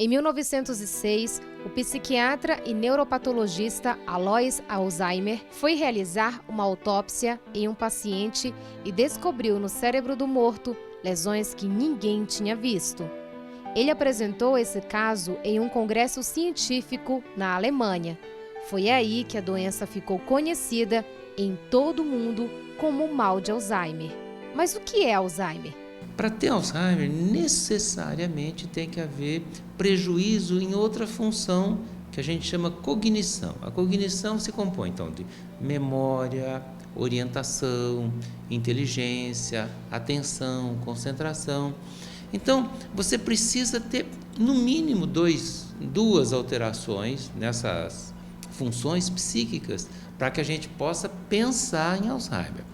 Em 1906, o psiquiatra e neuropatologista Alois Alzheimer foi realizar uma autópsia em um paciente e descobriu no cérebro do morto lesões que ninguém tinha visto. Ele apresentou esse caso em um congresso científico na Alemanha. Foi aí que a doença ficou conhecida em todo o mundo como o mal de Alzheimer. Mas o que é Alzheimer? Para ter Alzheimer, necessariamente tem que haver prejuízo em outra função que a gente chama cognição. A cognição se compõe, então, de memória, orientação, inteligência, atenção, concentração. Então, você precisa ter, no mínimo, duas alterações nessas funções psíquicas para que a gente possa pensar em Alzheimer.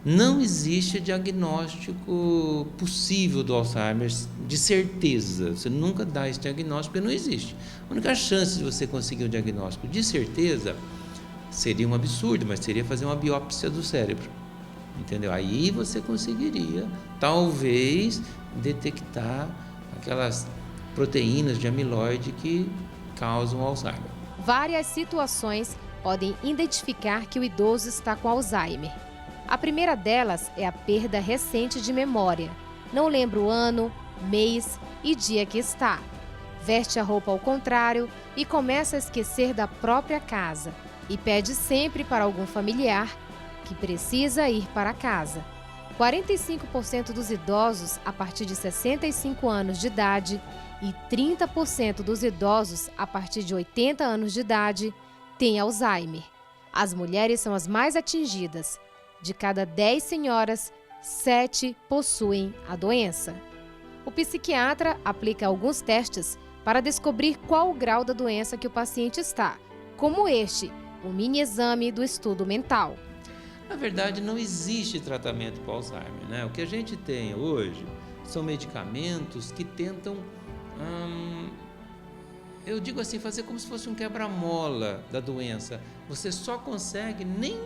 Não existe diagnóstico possível do Alzheimer de certeza. Você nunca dá esse diagnóstico porque não existe. A única chance de você conseguir um diagnóstico de certeza seria um absurdo, mas seria fazer uma biópsia do cérebro. Entendeu? Aí você conseguiria, talvez, detectar aquelas proteínas de amiloide que causam Alzheimer. Várias situações podem identificar que o idoso está com Alzheimer. A primeira delas é a perda recente de memória. Não lembra o ano, mês e dia que está. Veste a roupa ao contrário e começa a esquecer da própria casa. E pede sempre para algum familiar que precisa ir para casa. 45% dos idosos a partir de 65 anos de idade e 30% dos idosos a partir de 80 anos de idade têm Alzheimer. As mulheres são as mais atingidas. De cada 10 senhoras, 7 possuem a doença. O psiquiatra aplica alguns testes para descobrir qual o grau da doença que o paciente está, como este, o mini exame do estudo mental. Na verdade, não existe tratamento para Alzheimer, né? O que a gente tem hoje são medicamentos que tentam, eu digo assim, fazer como se fosse um quebra-mola da doença. Você só consegue nem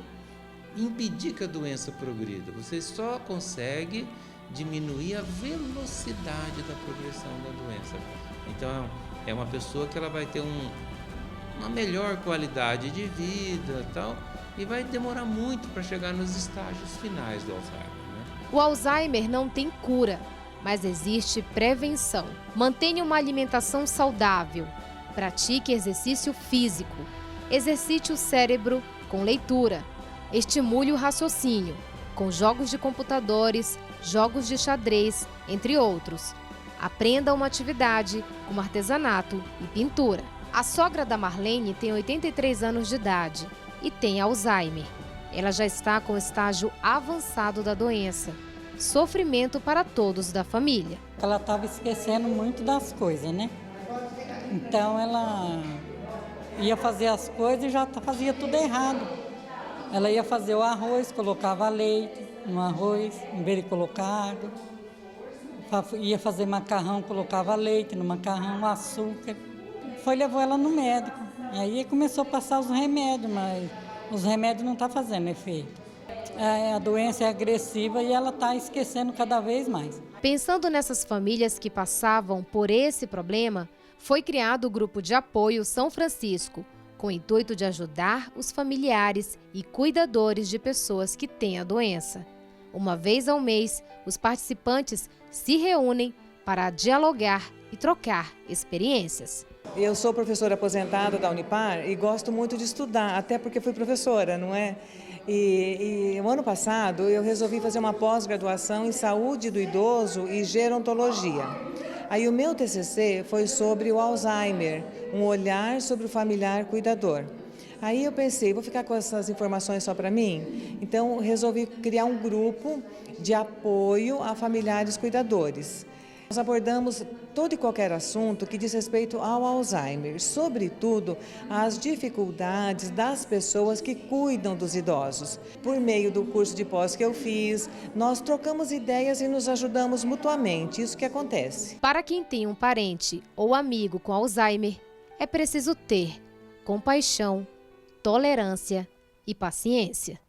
impedir que a doença progrida, você só consegue diminuir a velocidade da progressão da doença. Então, é uma pessoa que ela vai ter uma melhor qualidade de vida tal, e vai demorar muito para chegar nos estágios finais do Alzheimer, né? O Alzheimer não tem cura, mas existe prevenção. Mantenha uma alimentação saudável, pratique exercício físico, exercite o cérebro com leitura, estimule o raciocínio, com jogos de computadores, jogos de xadrez, entre outros. Aprenda uma atividade, como artesanato e pintura. A sogra da Marlene tem 83 anos de idade e tem Alzheimer. Ela já está com o estágio avançado da doença. Sofrimento para todos da família. Ela estava esquecendo muito das coisas, né? Então ela ia fazer as coisas e já fazia tudo errado. Ela ia fazer o arroz, colocava leite no arroz, em vez de colocar água. Ia fazer macarrão, colocava leite no macarrão, açúcar. Levou ela no médico. E aí começou a passar os remédios, mas os remédios não estão fazendo efeito. A doença é agressiva e ela está esquecendo cada vez mais. Pensando nessas famílias que passavam por esse problema, foi criado o Grupo de Apoio São Francisco, com o intuito de ajudar os familiares e cuidadores de pessoas que têm a doença. Uma vez ao mês, os participantes se reúnem para dialogar e trocar experiências. Eu sou professora aposentada da Unipar e gosto muito de estudar, até porque fui professora, não é? E o ano passado eu resolvi fazer uma pós-graduação em saúde do idoso e gerontologia. Aí o meu TCC foi sobre o Alzheimer, um olhar sobre o familiar cuidador. Aí eu pensei, vou ficar com essas informações só para mim? Então resolvi criar um grupo de apoio a familiares cuidadores. Nós abordamos todo e qualquer assunto que diz respeito ao Alzheimer, sobretudo as dificuldades das pessoas que cuidam dos idosos. Por meio do curso de pós que eu fiz, nós trocamos ideias e nos ajudamos mutuamente, isso que acontece. Para quem tem um parente ou amigo com Alzheimer, é preciso ter compaixão, tolerância e paciência.